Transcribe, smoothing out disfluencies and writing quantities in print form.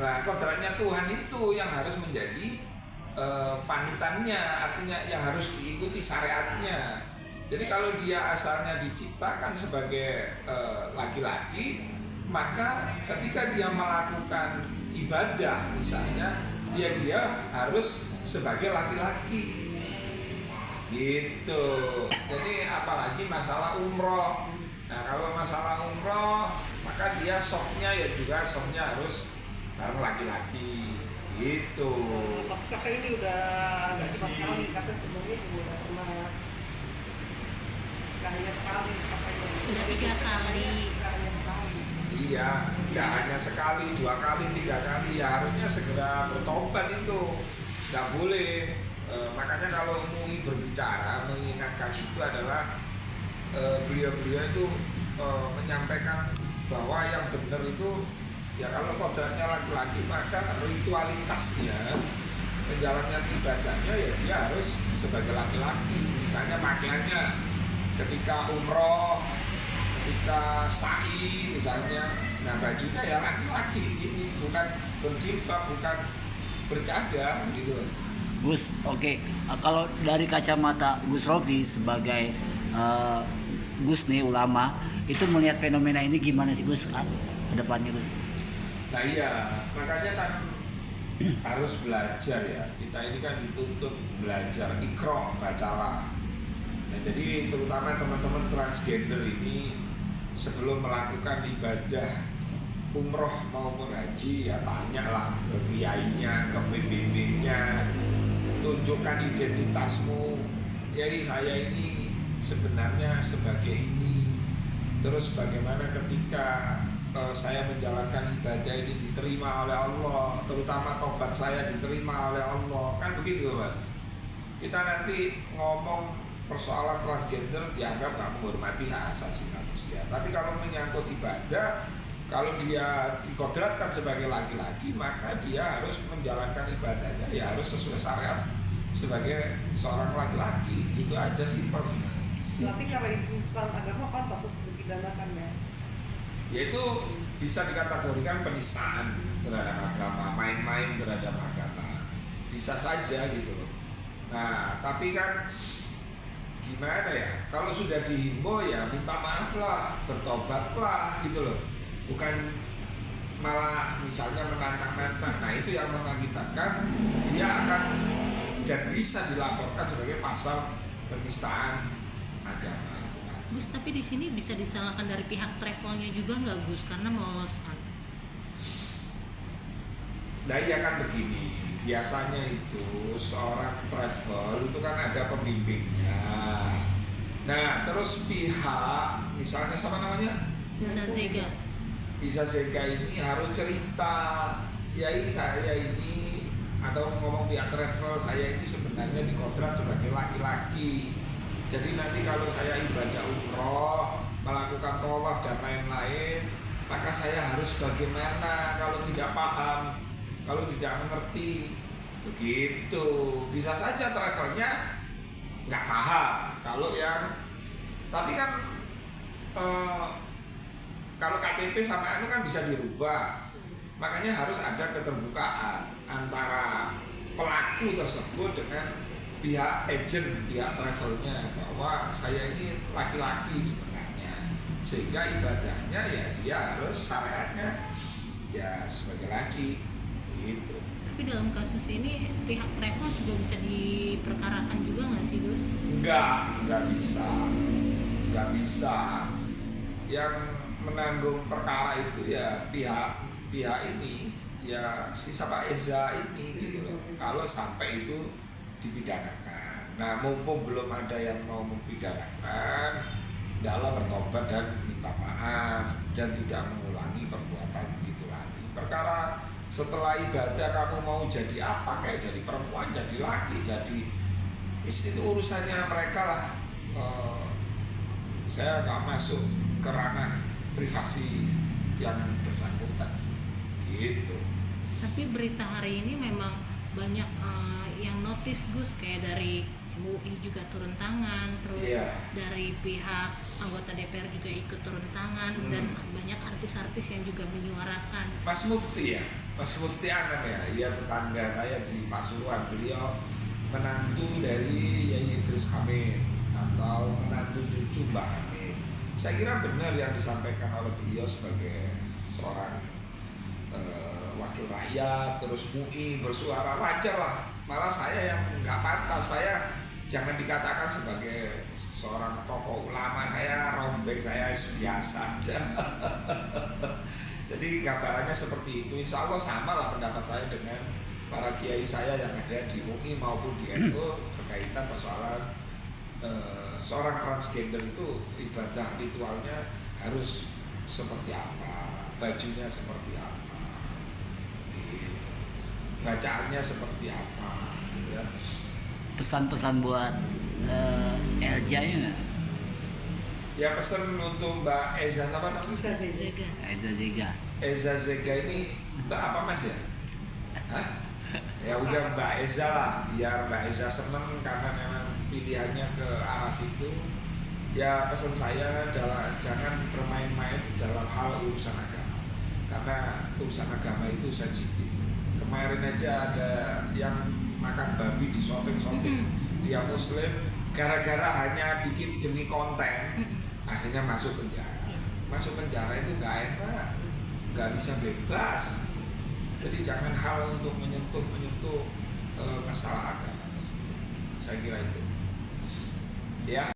Nah, kodratnya Tuhan itu yang harus menjadi panutannya, artinya yang harus diikuti syariatnya. Jadi kalau dia asalnya diciptakan sebagai laki-laki, maka ketika dia melakukan ibadah misalnya, dia harus sebagai laki-laki. Gitu. Jadi apalagi masalah umroh. Nah, kalau masalah umroh, maka dia softnya harus bareng laki-laki. Gitu. Kakak ini udah agak cepat sekali, kakak sebelumnya juga udah pernah gak hanya sekali, kakaknya Sudah 3 kali. Gak hanya sekali. Iya, nggak hanya sekali, 2 kali, 3 kali, ya harusnya segera bertobat itu, nggak boleh. Makanya kalau MUI berbicara mengingatkan itu adalah beliau-beliau itu menyampaikan bahwa yang benar itu ya kalau kodratnya laki-laki maka ritualitasnya menjalankan ibadahnya ya dia harus sebagai laki-laki. Misalnya pakaiannya ketika umroh, ketika sa'i misalnya, nah bajunya ya laki-laki, ini bukan berjilbab, bukan bercadar gitu. Gus, oke. Kalau dari kacamata Gus Rofi sebagai Gus nih ulama, itu melihat fenomena ini gimana sih Gus ke depannya Gus? Nah iya, makanya kan harus belajar ya. Kita ini kan dituntut belajar, ikro, bacalah. Nah jadi terutama teman-teman transgender ini sebelum melakukan ibadah umroh maupun haji ya tanyalah ke kiainya, ke pembimbingnya, tunjukkan identitasmu. Yai saya ini sebenarnya sebagai ini. Terus bagaimana ketika saya menjalankan ibadah ini diterima oleh Allah, terutama tobat saya diterima oleh Allah, kan begitu Mas. Kita nanti ngomong persoalan transgender dianggap gak menghormati hak asasi manusia. Tapi kalau menyangkut ibadah, kalau dia dikodratkan sebagai laki-laki, maka dia harus menjalankan ibadahnya ya harus sesuai syariat sebagai seorang laki-laki. Itu aja simpel sebenarnya. Tapi karena insan agama pantas untuk dipidanakan ya? Yaitu bisa dikategorikan penistaan terhadap agama, main-main terhadap agama. Bisa saja gitu loh. Nah, tapi kan gimana ya, kalau sudah dihimbau ya minta maaf lah, bertobatlah gitu loh, bukan malah misalnya menantang-nantang. Nah itu yang mengakibatkan dia akan dan bisa dilaporkan sebagai pasal penistaan agama. Gus, tapi di sini bisa disalahkan dari pihak travelnya juga nggak Gus, karena meloloskan? Nah iya kan begini, biasanya itu seorang travel itu kan ada pembimbingnya. Nah terus pihak misalnya sama namanya Bisa Zega. Isa Zega ini harus cerita, yai saya ini, atau ngomong pihak travel, saya ini sebenarnya dikodrat sebagai laki-laki. Jadi nanti kalau saya ibadah umroh, melakukan tawaf dan lain-lain, maka saya harus bagaimana kalau tidak paham, kalau tidak mengerti, begitu. Bisa saja travelnya nggak paham, kalau yang, tapi kan kalau KTP sama itu kan bisa dirubah. Makanya harus ada keterbukaan antara pelaku tersebut dengan pihak agent, pihak travelnya, bahwa saya ini laki-laki sebenarnya, sehingga ibadahnya ya dia harus syariatnya ya sebagai laki gitu. Tapi dalam kasus ini pihak travel juga bisa diperkarakan juga nggak sih Gus? Nggak bisa. Yang menanggung perkara itu ya pihak ini, ya si siapa Eza ini gitu loh. Kalau sampai itu dipidanakan. Nah mumpung belum ada yang mau mempidanakan, hendaklah bertobat dan minta maaf dan tidak mengulangi perbuatan itu lagi. Perkara setelah ibadah kamu mau jadi apa, kayak jadi perempuan, jadi laki, jadi itu urusannya mereka lah. Saya nggak masuk ke ranah privasi yang bersangkutan gitu. Tapi berita hari ini memang banyak yang notice Gus, kayak dari MUI juga turun tangan, terus dari pihak anggota DPR juga ikut turun tangan, dan banyak artis-artis yang juga menyuarakan. Mas Mufti ya? Mas Mufti Anam ya, iya tetangga saya di Pasuruan. Beliau menantu dari Yai Idris Hamid atau menantu cucu Mbah Hamid. Saya kira benar yang disampaikan oleh beliau sebagai seorang wakil rakyat, terus MUI bersuara, wajar lah. Malah saya yang nggak pantas, saya jangan dikatakan sebagai seorang tokoh ulama, saya rombeng, saya biasa aja. Jadi gambarannya seperti itu. Insya Allah sama lah pendapat saya dengan para kiai saya yang ada di MUI maupun di NU berkaitan persoalan seorang transgender itu ibadah ritualnya harus seperti apa, bajunya seperti apa, gitu. Bacaannya seperti apa, gitu ya. Pesan-pesan buat Elja ya? Ya pesan untuk Mbak Eza sama namanya? Bisa sih. Jaga. Eza Zega. Eza Zega ini Mbak apa Mas ya? Hah? Ya udah Mbak Eza lah, biar Mbak Eza seneng karena memang pilihannya ke arah situ. Ya pesan saya adalah jangan bermain-main dalam hal urusan agama, karena urusan agama itu sensitif. Kemarin aja ada yang makan babi di shooting, dia muslim, gara-gara hanya bikin demi konten, akhirnya masuk penjara. Masuk penjara itu nggak enak, nggak bisa bebas. Jadi jangan hal untuk menyentuh masalah agama tersebut. Saya kira itu. Ya.